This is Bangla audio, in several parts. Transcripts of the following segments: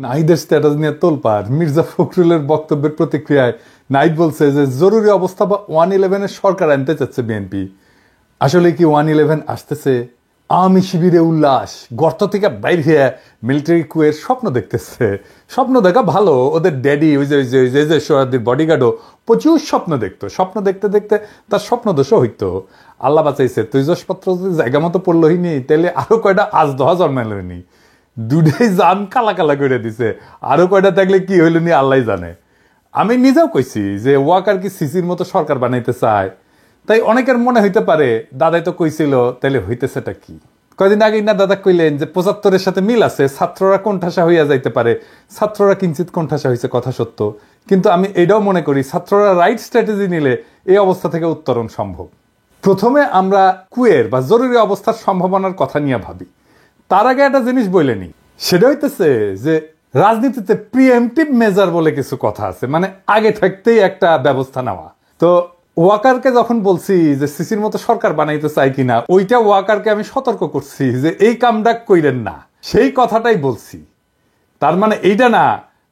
নাহিদের স্ট্যাটাস নিয়ে তোলপাড়। মির্জা ফখরুলের বক্তব্যের প্রতিক্রিয়ায় নাহিদ বলছে যে জরুরি অবস্থা বা 111-এর সরকার আনতে চাচ্ছে বিএনপি। আসলে কি 111 আসতেছে? আওয়ামী শিবিরে উল্লাস, গর্ত থেকে বাইর হয়ে মিলিটারি কুয়ের স্বপ্ন দেখতেছে। স্বপ্ন দেখা ভালো, ওদের ড্যাডি ওই যে সোহরাদ্দির বডিগার্ডও প্রচুর স্বপ্ন দেখতো। স্বপ্ন দেখতে দেখতে তার স্বপ্ন দোষও হইতো। আল্লাহ বাঁচাইছে, তৈজসপত্র যদি জায়গা মতো পড়লো হইনি, তাহলে আরো কয়টা আজ দহা জন্মাইলনি, দুটাই জান কালা কালা করে দিছে। আরো কয়টা থাকলে কি হইল নি আল্লাহ জানে। আমি নিজেও কইছি যে ওয়াকার কি সিসির মতো সরকার বানাইতে চায়। তাই অনেকের মনে হইতে পারে দাদাই তো কইছিল, তাইলে হইতেছেটা কি? কয়দিন আগে না দাদা কইলেন যে 75-এর সাথে মিল আছে, ছাত্ররা কোণঠাসা হইয়া যাইতে পারে। ছাত্ররা কিঞ্চিত কোণঠাসা হয়েছে, কথা সত্য। কিন্তু আমি এটাও মনে করি ছাত্ররা রাইট স্ট্র্যাটেজি নিলে এই অবস্থা থেকে উত্তরণ সম্ভব। প্রথমে আমরা কুয়ের বা জরুরি অবস্থার সম্ভাবনার কথা নিয়ে ভাবি, তার আগে একটা জিনিস বলে নি। সেটা হইতেছে যে রাজনীতিতে প্রিএমটিভ মেজার বলে কিছু কথা আছে, মানে আগে থাকতেই একটা ব্যবস্থা নেওয়া। তো ওয়াকারকে যখন বলছি যে সিসির মতো সরকার বানাইতে চাই কিনা, ওইটা ওয়াকারকে আমি সতর্ক করছি যে এই কামটা কইরেন না, সেই কথাটাই বলছি। তার মানে এইটা না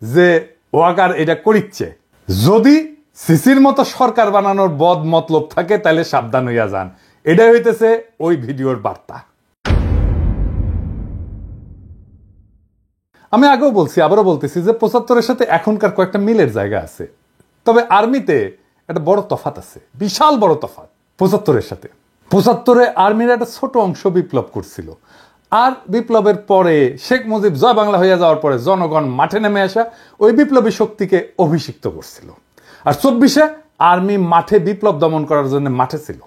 যে ওয়াকার এটা করিচ্ছে। যদি সিসির মতো সরকার বানানোর বদ মতলব থাকে তাহলে সাবধান হইয়া যান। এটাই হইতেছে ওই ভিডিওর বার্তা। আমি আগেও বলছি, আবারও বলতেছি যে 75-এর সাথে এখনকার কয়েকটা মিলের জায়গা আছে। তবে আর্মিতে একটা বড় তফাত আছে, বিশাল বড় তফাত 75-এর সাথে। 75-এ আর্মির একটা ছোট অংশ বিপ্লব করছিল, আর বিপ্লবের পরে শেখ মুজিব জয় বাংলা হইয়া যাওয়ার পরে জনগণ মাঠে নেমে আসা ওই বিপ্লবী শক্তিকে অভিষিক্ত করছিল। আর 24-এ আর্মি মাঠে বিপ্লব দমন করার জন্য মাঠে ছিল।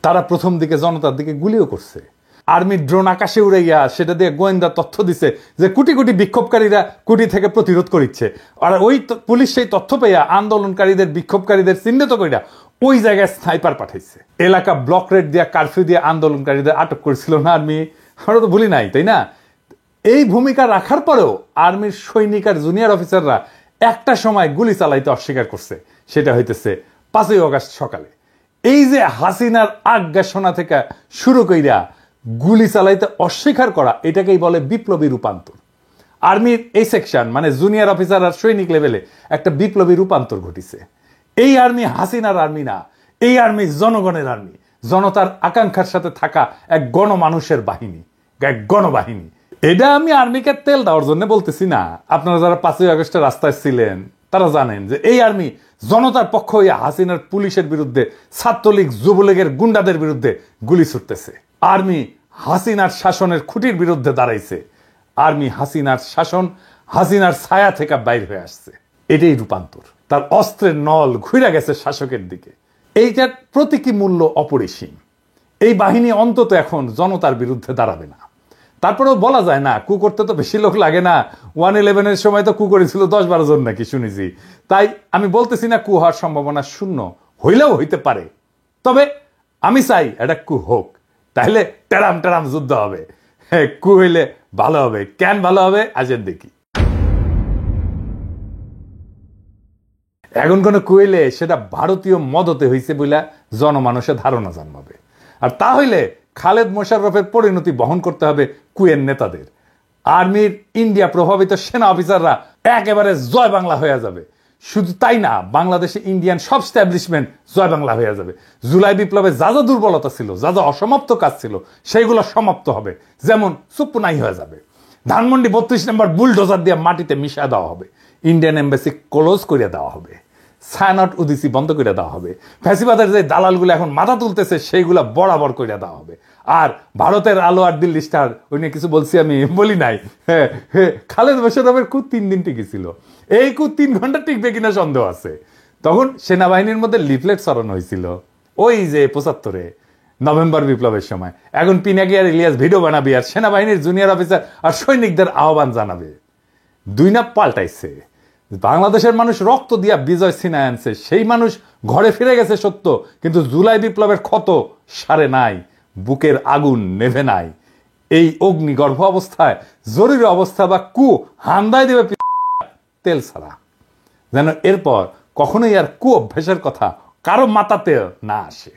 তারা প্রথম দিকে জনতার দিকে গুলিও করছে। আর্মির ড্রোন আকাশে উড়ে গিয়া সেটা দিয়ে গোয়েন্দা তথ্য দিছে যে কোটি কোটি বিক্ষোভকারীরা কুটি থেকে প্রতিরোধ করিচ্ছে। আর ওই পুলিশ সেই তথ্য পেয়া আন্দোলনকারীদের বিক্ষোভকারীদের চিহ্নিত করিয়া ওই জায়গায় স্নাইপার পাঠাইছে। এলাকা ব্লক রেড দিয়া কারফিউ দিয়ে আন্দোলনকারীদের আটক করেছিল না আর্মি? আমরা তো ভুলি নাই, তাই না? এই ভূমিকা রাখার পরেও আর্মির সৈনিক আর জুনিয়র অফিসাররা একটা সময় গুলি চালাইতে অস্বীকার করছে। সেটা হইতেছে 5ই আগস্ট সকালে। এই যে হাসিনার আজ্ঞা শোনা থেকে শুরু কইরা গুলি চালাইতে অস্বীকার করা, এটাকেই বলে বিপ্লবী রূপান্তর। আর্মির এই সেকশন মানে জুনিয়র অফিসার আর সৈনিক লেভেলে একটা বিপ্লবী রূপান্তর ঘটিছে। এই আর্মি হাসিনার আর্মি না, এই আর্মি জনগণের আর্মি, জনতার আকাঙ্ক্ষার সাথে থাকা এক গণমানুষের বাহিনী, এক গণবাহিনী। এটা আমি আর্মিকে তেল দেওয়ার জন্য বলতেছি না। আপনারা যারা 5ই আগস্টে রাস্তায় ছিলেন তারা জানেন যে এই আর্মি জনতার পক্ষ হইয়া হাসিনার পুলিশের বিরুদ্ধে, ছাত্রলীগ যুবলীগের গুন্ডাদের বিরুদ্ধে গুলি ছুটতেছে। আর্মি হাসিনার শাসনের খুঁটির বিরুদ্ধে দাঁড়াইছে। আর্মি হাসিনার শাসন, হাসিনার ছায়া থেকে বাইর হয়ে আসছে। এটাই রূপান্তর। তার অস্ত্রের নল ঘুরে গেছে শাসকের দিকে। এইটার প্রতীকী মূল্য অপরিসীম। এই বাহিনী অন্তত এখন জনতার বিরুদ্ধে দাঁড়াবে না। তারপরেও বলা যায় না, কু করতে তো বেশি লোক লাগে না। 111-এর সময় তো কু করেছিল 10-12 জন নাকি শুনেছি। তাই আমি বলতেছি না কু হওয়ার সম্ভাবনা শূন্য, হইলেও হইতে পারে। তবে আমি চাই এটা কু হোক, তাহলে টেরাম টেরাম যুদ্ধ হবে। হ্যাঁ, কু হইলে ভালো হবে। কেন ভালো হবে আজের দেখি। এখন কোন কু হইলে সেটা ভারতীয় মদতে হইছে বলে জনমানুষের ধারণা জন্মাবে। আর তা হইলে খালেদ মোশাররফের পরিণতি বহন করতে হবে কুয়ের নেতাদের। আর্মির ইন্ডিয়া প্রভাবিত সেনা অফিসাররা একেবারে জয় বাংলা হয়ে যাবে। শুধু তাই না, বাংলাদেশে ইন্ডিয়ান সব স্ট্যাবলিশমেন্ট জয় বাংলা হয়ে যাবে। জুলাই বিপ্লবে যা যা দুর্বলতা ছিল, যা যা অসমাপ্ত কাজ ছিল, সেইগুলো সমাপ্ত হবে। যেমন চুপ্পুনাই হয়ে যাবে। ধানমন্ডি 32 নম্বর বুলডোজার দিয়ে মাটিতে মিশা দেওয়া হবে। ইন্ডিয়ান এম্বাসি ক্লোজ করে দেওয়া হবে। ছায়ানট উদিসি বন্ধ করে দেওয়া হবে। ফ্যাসিবাদের যে দালালগুলো এখন মাথা তুলতেছে সেইগুলা বরাবর করে দেওয়া হবে। আর ভারতের আলো আর দিল্লি স্টার, ওই নিয়ে কিছু বলছি আমি? বলি নাই। খালেদ মোশাররফের কু 3 দিন টিকেছিল। এই কু 3 ঘন্টা টিকবে কিনা সন্দেহ আছে। তখন সেনাবাহিনীর মধ্যে লিফলেট ছড়ানো হয়েছিল, ওই যে 75-এ নভেম্বর বিপ্লবের সময়। এখন পিনাকি আর ইলিয়াস ভিডিও বানাবি আর সেনাবাহিনীর জুনিয়র অফিসার আর সৈনিকদের আহ্বান জানাবে। 2 না পাল্টাইছে। বাংলাদেশের মানুষ রক্ত দিয়া বিজয় ছিনায় আনছে। সেই মানুষ ঘরে ফিরে গেছে সত্য, কিন্তু জুলাই বিপ্লবের ক্ষত সারে নাই, বুকের আগুন নেভে নাই। এই অগ্নিগর্ভ অবস্থায় জরুরি অবস্থা বা কু হান্দায় দেবে তেল ছাড়া, যেন এরপর কখনোই আর কু অভ্যাসের কথা কারো মাথাতে না আসে।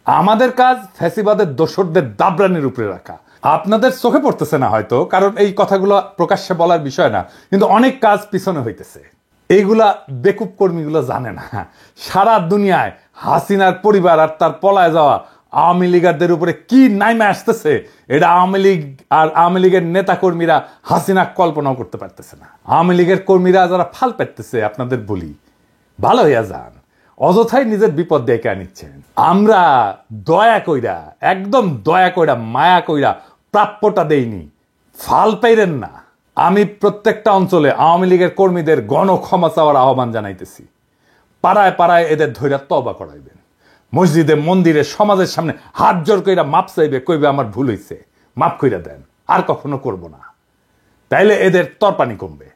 আমাদের কাজ ফ্যাসিবাদের দোসরদের দাবরানির উপরে রাখা, আপনাদের চোখে পড়তেছে না হয়তো, কারণ এই কথাগুলো প্রকাশ্যে বলার বিষয় না, কিন্তু অনেক কাজ পিছনে হইতেছে। এইগুলা বেকুব কর্মীগুলো জানে না। সারা দুনিয়ায় হাসিনার পরিবার আর তার পলায় যাওয়া আওয়ামী লীগারদের উপরে কি নাইমে আসতেছে, এটা আওয়ামী লীগ আর আওয়ামী লীগের নেতা কর্মীরা হাসিনা কল্পনাও করতে পারতেছে না। আওয়ামী লীগের কর্মীরা যারা ফাল পেতেছে, আপনাদের বলি ভালো হইয়া যান, অযথাই নিজের বিপদ ডেকে আনিচ্ছেন। আমরা দয়া কইরা, একদম দয়া কইরা, মায়া কইরা প্রাপ্যটা দেইনি, ফাল পাইরেন না। আমি প্রত্যেকটা অঞ্চলে আওয়ামী লীগের কর্মীদের গণ ক্ষমা চাওয়ার আহ্বান জানাইতেছি। পাড়ায় পাড়ায় এদের ধৈর্য তওবা করাইবেন, মসজিদে মন্দিরে সমাজের সামনে হাত জোর কইরা মাপ চাইবে, কইবে আমার ভুল হইছে, মাপ কইরা দেন, আর কখনো করব না। তাইলে এদের তরপানি কমবে।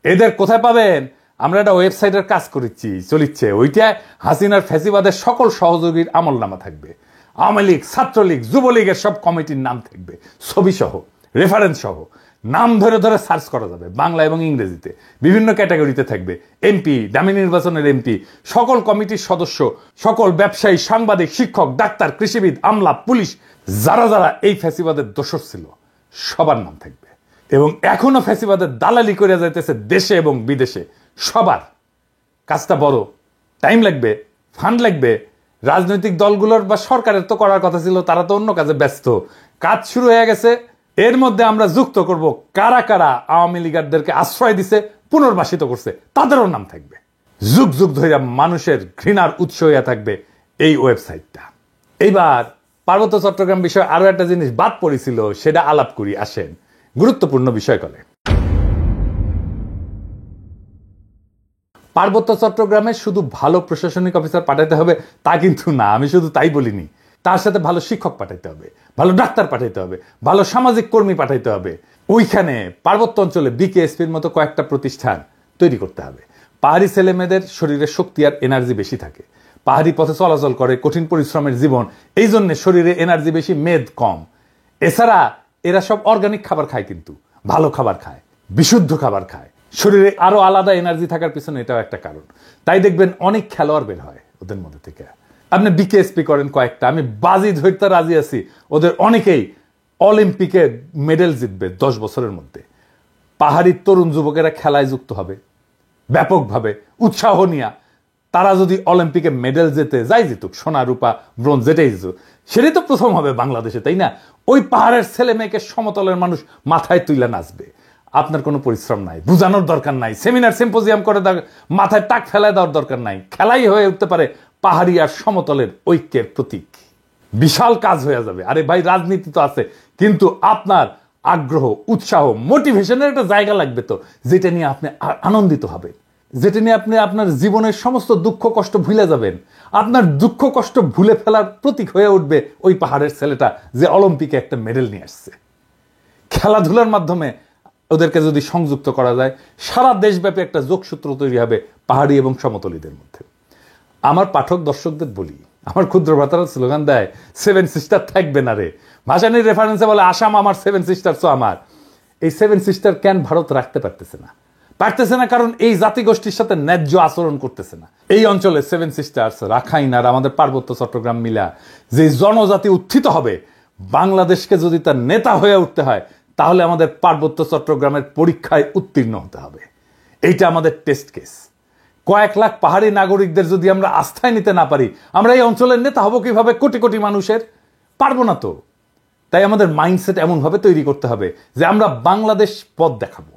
এদের কোথায় পাবেন? আমরা একটা ওয়েবসাইটের কাজ করেছি, চলিচ্ছে, ওইটায় হাসিনার ফ্যাসিবাদের সকল সহযোগীর আমলনামা থাকবে। আওয়ামী লীগ, ছাত্রলীগ, যুবলীগের সব কমিটির নাম থাকবে, ছবি সহ, রেফারেন্স সহ, নাম ধরে ধরে সার্চ করা যাবে, বাংলা এবং ইংরেজিতে বিভিন্ন ক্যাটাগরিতে থাকবে। এমপি, দামি নির্বাচনের এমপি, সকল কমিটির সদস্য, সকল ব্যবসায়ী, সাংবাদিক, শিক্ষক, ডাক্তার, কৃষিবিদ, আমলা, পুলিশ, যারা যারা এই ফ্যাসিবাদের দোষর ছিল সবার নাম থাকবে। এবং এখনো ফ্যাসিবাদের দালালি করে যাইতেছে দেশে এবং বিদেশে, সবার। কাজটা বড়, টাইম লাগবে, ফান্ড লাগবে। রাজনৈতিক দলগুলোর বা সরকারের তো করার কথা ছিল, তারা তো অন্য কাজে ব্যস্ত। কাজ শুরু হয়ে গেছে। এর মধ্যে আমরা যুক্ত করব কারা কারা আওয়ামী লীগারদেরকে আশ্রয় দিছে, পুনর্বাসিত করছে, তাদেরও নাম থাকবে। যুগ যুগ ধরে মানুষের ঘৃণার উৎস হইয়া থাকবে এই ওয়েবসাইটটা। এইবার পার্বত্য চট্টগ্রাম বিষয়ে আরো একটা জিনিস বাদ পড়েছিল, সেটা আলাপ করি, আসেন। গুরুত্বপূর্ণ বিষয় করে পার্বত্য চট্টগ্রামে শুধু ভালো প্রশাসনিক অফিসার পাঠাইতে হবে তা কিন্তু না, আমি শুধু তাই বলিনি। তার সাথে ভালো শিক্ষক পাঠাইতে হবে, ভালো ডাক্তার পাঠাইতে হবে, ভালো সামাজিক কর্মী পাঠাইতে হবে। ওইখানে পার্বত্য অঞ্চলে বিকেএসপির মতো কয়েকটা প্রতিষ্ঠান তৈরি করতে হবে। পাহাড়ি ছেলেমেয়েদের শরীরে শক্তি আর এনার্জি বেশি থাকে, পাহাড়ি পথে চলাচল করে, কঠিন পরিশ্রমের জীবন, এই জন্য শরীরে এনার্জি বেশি, মেদ কম। এছাড়া এরা সব অর্গানিক খাবার খায়, কিন্তু ভালো খাবার খায়, বিশুদ্ধ খাবার খায়, শরীরে আরো আলাদা এনার্জি থাকার পিছনে এটাও একটা কারণ। তাই দেখবেন অনেক খেলোয়াড় বের হয় ওদের মধ্যে থেকে। আপনি বিকেএসপি করেন কয়েকটা, আমি বাজি ধরতে রাজি আছি ওদের অনেকেই অলিম্পিকে মেডেল জিতবে 10 বছরের মধ্যে। পাহাড়ি তরুণ যুবকেরা খেলায় যুক্ত হবে ব্যাপকভাবে, উৎসাহ নিয়ে। তারা যদি অলিম্পিকে মেডেল জেতে, যাই জিতুক, সোনা, রূপা, ব্রোঞ্জ, যেটাই জিতুক, সেটাই তো প্রথম হবে বাংলাদেশে, তাই না? ওই পাহাড়ের ছেলে মেয়েকে সমতলের মানুষ মাথায় তুইলা নাচবে। আপনার কোনো পরিশ্রম নাই, বুঝানোর দরকার নাই, সেমিনার সিম্পোজিয়াম করে মাথায় টাক ফেলায় দেওয়ার দরকার নাই। খেলাই হয়ে উঠতে পারে পাহাড়ি আর সমতলের ঐক্যের প্রতীক। বিশাল কাজ হয়ে যাবে। আরে ভাই, রাজনীতি তো আছে, কিন্তু আপনার আগ্রহ, উৎসাহ, মোটিভেশনের একটা জায়গা লাগবে তো, যেটা নিয়ে আপনি আনন্দিত হবেন, যেটা নিয়ে আপনি আপনার জীবনের সমস্ত দুঃখ কষ্ট ভুলে যাবেন। আপনার দুঃখ কষ্ট ভুলে ফেলার প্রতীক হয়ে উঠবে ওই পাহাড়ের ছেলেটা যে অলিম্পিকে একটা মেডেল নিয়ে আসছে। খেলাধুলার মাধ্যমে ওদেরকে যদি সংযুক্ত করা যায়, সারা দেশব্যাপী একটা যোগসূত্র তৈরি হবে পাহাড়ি এবং সমতলীদের মধ্যে। আমার পাঠক দর্শকদের বলি, আমার ক্ষুদ্র ভ্রাতারা স্লোগান দেয়, 7 সিস্টার থাকবে না রে। ভাসানির রেফারেন্সে বলে আসাম আমার, 7 সিস্টার তো আমার। এই 7 সিস্টার কেন ভারত রাখতে পারতেছে না? পারতেছে না কারণ এই জাতিগোষ্ঠীর সাথে ন্যায্য আচরণ করতেছে না। এই অঞ্চলে 7 সিস্টার্স, রাখাইন আর আমাদের পার্বত্য চট্টগ্রাম মিলা যে জনজাতি উত্থিত হবে, বাংলাদেশকে যদি তার নেতা হয়ে উঠতে হয়, তাহলে আমাদের পার্বত্য চট্টগ্রামের পরীক্ষায় উত্তীর্ণ হতে হবে। এইটা আমাদের টেস্ট কেস। কয়েক লাখ পাহাড়ি নাগরিকদের যদি আমরা আস্থায় নিতে না পারি, আমরা এই অঞ্চলের নেতা হব কিভাবে কোটি কোটি মানুষের? পারবো না তো। তাই আমাদের মাইন্ডসেট এমন ভাবে তৈরি করতে হবে যে আমরা বাংলাদেশ পথ দেখাবো।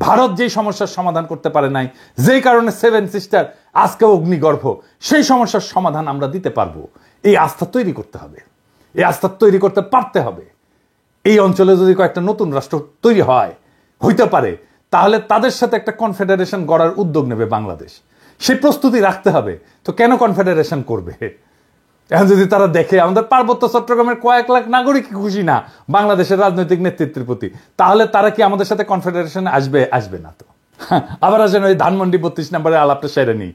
ভারত যেই সমস্যার সমাধান করতে পারে নাই, যেই কারণে 7 সিস্টার আজকে অগ্নিগর্ভ, সেই সমস্যার সমাধান আমরা দিতে পারবো। এই আস্থা তৈরি করতে হবে, এই আস্থা তৈরি করতে পারতে হবে। এই অঞ্চলে যদি কয়েকটা নতুন রাষ্ট্র তৈরি হইতে পারে, তাহলে তাদের সাথে একটা কনফেডারেশন গড়ার উদ্যোগ নেবে বাংলাদেশ। সেই প্রস্তুতি রাখতে হবে। তো কেন কনফেডারেশন করবে? এখন যদি তারা দেখে আমাদের পার্বত্য চট্টগ্রামের কয়েক লাখ নাগরিক খুশি না বাংলাদেশের রাজনৈতিক নেতৃত্বের প্রতি, তাহলে তারা কি আমাদের সাথে কনফেডারেশনে আসবে? আসবে না তো। আবার আসেন ওই ধানমন্ডি 32 নম্বরের আলাপটা সেরে নেই।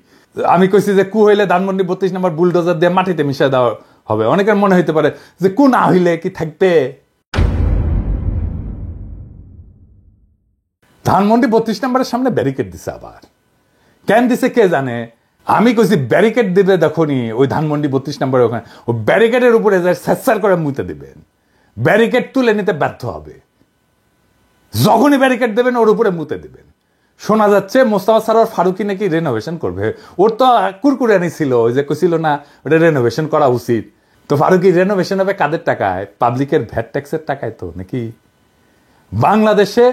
আমি কইছি যে কু হইলে ধানমন্ডি 32 নম্বর বুলডোজার দিয়ে মাটিতে মিশিয়ে দেওয়া হবে। অনেকের মনে হইতে পারে যে কু না হইলে কি থাকবে? ধানমন্ডি 32 নম্বরের সামনে ব্যারিকেড দিছে। আবার কেন দিছে কে জানে? আমি কইছি ব্যারিকেড দিবে, দেখনি ওই ধানমন্ডি 32 নম্বরে, ওখানে ও ব্যারিকেডের উপরে যায় স্যার করে মুইতে দিবেন। ব্যারিকেড তুলে নিতে ব্যর্থ হবে। যখনই ব্যারিকেড দেবেন ওর উপরে মুতে দেবেন। শোনা যাচ্ছে মোস্তফা সরোয়ার ফারুকী নাকি রেনোভেশন করবে। ওর তো কুরকুরানি ছিল, ওই যে কইছিল না ওটা রেনোভেশন করা উচিত। তো ফারুকী রেনোভেশন হবে কাদের টাকায়? পাবলিকের ভ্যাট ট্যাক্সের টাকায় তো নাকি? বাংলাদেশে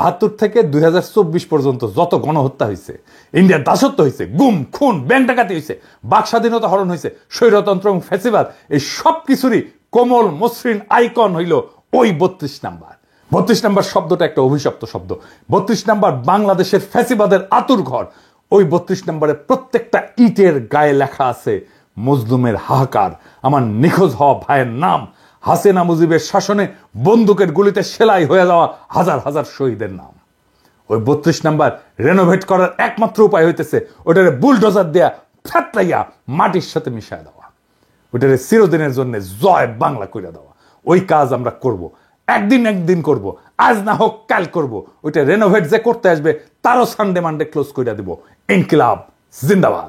72 থেকে 2024 পর্যন্ত যত গণহত্যা হয়েছে, ইন্ডিয়ার দাসত্ব হয়েছে, গুম খুন ব্যাংক ডাকাতি হয়েছে, বাক স্বাধীনতা হরণ হয়েছে, স্বৈরতন্ত্র এবং ফ্যাসিবাদ, এই সব কিছুরই কোমল মসৃণ আইকন হইল ওই 32 নাম্বার। 32 নাম্বার শব্দটা একটা অভিশপ্ত শব্দ। 32 নাম্বার বাংলাদেশের ফ্যাসিবাদের আতুর ঘর। ওই 32 নাম্বারে প্রত্যেকটা ইটের গায়ে লেখা আছে মজলুমের হাহাকার, আমার নিখোঁজ হওয়া ভাইয়ের নাম, হাসিনা মুজিবের শাসনে বন্দুকের গুলিতে সেলাই হয়ে যাওয়া হাজার হাজার শহীদের নাম। ওই 32 নাম্বার রেনোভেট করার একমাত্র উপায় হইতেছে ওটারে বুলডোজার দেয়া ফ্যাটলাইয়া মাটির সাথে মিশায় দেওয়া, ওটারে চিরদিনের জন্য জয় বাংলা করে দেওয়া। ওই কাজ আমরা করব, একদিন করব, আজ না হোক কাল করব। ওইটা রেনোভেট যে করতে আসবে তারও সানডে মানডে ক্লোজ করে দিব। ইনকিলাব জিন্দাবাদ।